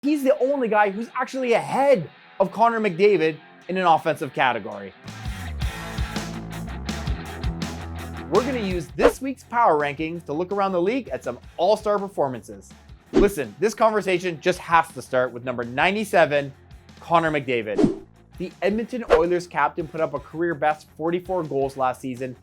He's the only guy who's actually ahead of Connor McDavid in an offensive category. We're going to use this week's power rankings to look around the league at some all-star performances. Listen, this conversation just has to start with number 97, Connor McDavid. The Edmonton Oilers captain put up a career-best 44 goals last season,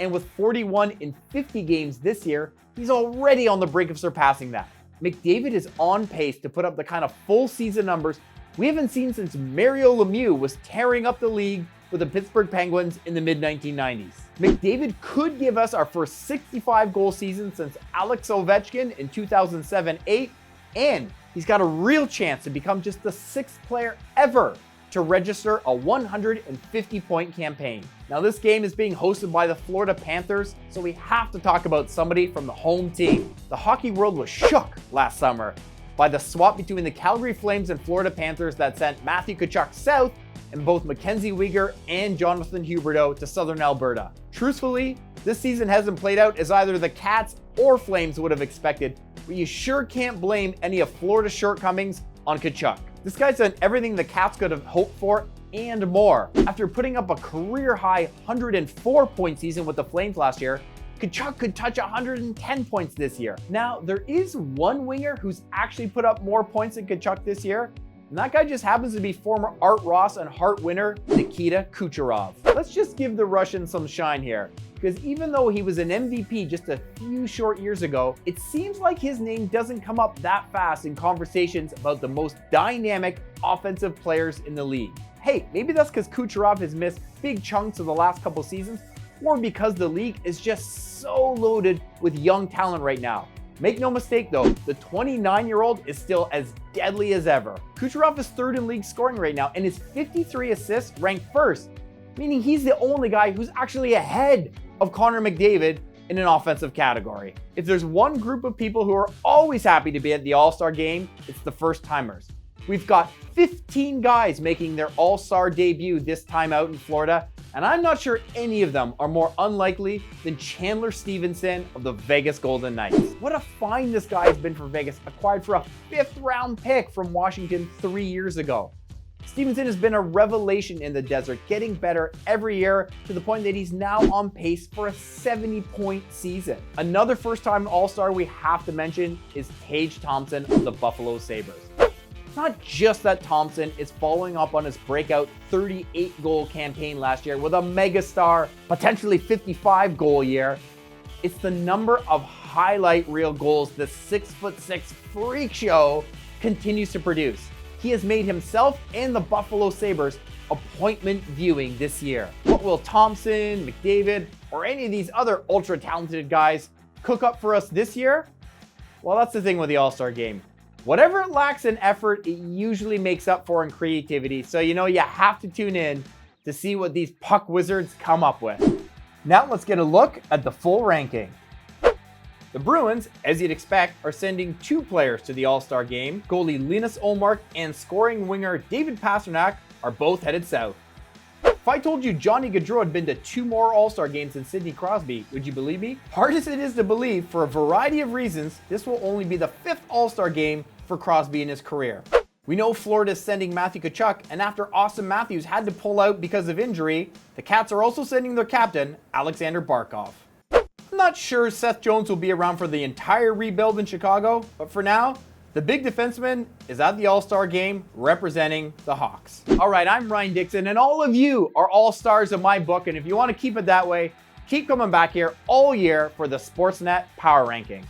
and with 41 in 50 games this year, he's already on the brink of surpassing that. McDavid is on pace to put up the kind of full season numbers we haven't seen since Mario Lemieux was tearing up the league with the Pittsburgh Penguins in the mid-1990s. McDavid could give us our first 65-goal season since Alex Ovechkin in 2007-8, and he's got a real chance to become just the 6th player ever to register a 150-point campaign. Now, this game is being hosted by the Florida Panthers, so we have to talk about somebody from the home team. The hockey world was shook last summer by the swap between the Calgary Flames and Florida Panthers that sent Matthew Tkachuk south and both Mackenzie Weegar and Jonathan Huberdeau to southern Alberta. Truthfully, this season hasn't played out as either the Cats or Flames would have expected, but you sure can't blame any of Florida's shortcomings on Tkachuk. This guy's done everything the Cats could have hoped for and more. After putting up a career-high 104-point season with the Flames last year, Tkachuk could touch 110 points this year. Now, there is one winger who's actually put up more points than Tkachuk this year, and that guy just happens to be former Art Ross and Hart winner Nikita Kucherov. Let's just give the Russian some shine here, because even though he was an MVP just a few short years ago, it seems like his name doesn't come up that fast in conversations about the most dynamic offensive players in the league. Hey, maybe that's because Kucherov has missed big chunks of the last couple seasons, or because the league is just so loaded with young talent right now. Make no mistake though, the 29-year-old is still as deadly as ever. Kucherov is 3rd in league scoring right now, and his 53 assists rank 1st, meaning he's the only guy who's actually ahead of Connor McDavid in an offensive category. If there's one group of people who are always happy to be at the All-Star game, it's the first-timers. We've got 15 guys making their All-Star debut this time out in Florida, and I'm not sure any of them are more unlikely than Chandler Stevenson of the Vegas Golden Knights. What a find this guy has been for Vegas, acquired for a 5th-round pick from Washington 3 years ago. Stevenson has been a revelation in the desert, getting better every year to the point that he's now on pace for a 70-point season. Another first-time All-Star we have to mention is Tage Thompson of the Buffalo Sabres. It's not just that Thompson is following up on his breakout 38-goal campaign last year with a megastar, potentially 55-goal year. It's the number of highlight reel goals the 6'6" freak show continues to produce. He has made himself and the Buffalo Sabres appointment viewing this year. What will Thompson, McDavid, or any of these other ultra-talented guys cook up for us this year? Well, that's the thing with the All-Star game. Whatever it lacks in effort, it usually makes up for in creativity. So, you have to tune in to see what these puck wizards come up with. Now let's get a look at the full ranking. The Bruins, as you'd expect, are sending 2 players to the All-Star game. Goalie Linus Ullmark and scoring winger David Pastrnak are both headed south. If I told you Johnny Gaudreau had been to 2 more All-Star games than Sidney Crosby, would you believe me? Hard as it is to believe, for a variety of reasons, this will only be the 5th All-Star game for Crosby in his career. We know Florida is sending Matthew Tkachuk, and after Auston Matthews had to pull out because of injury, the Cats are also sending their captain, Alexander Barkov. I'm not sure Seth Jones will be around for the entire rebuild in Chicago, but for now, the big defenseman is at the All-Star game representing the Hawks. All right, I'm Ryan Dixon, and all of you are all-stars in my book, and if you want to keep it that way, keep coming back here all year for the Sportsnet Power Ranking.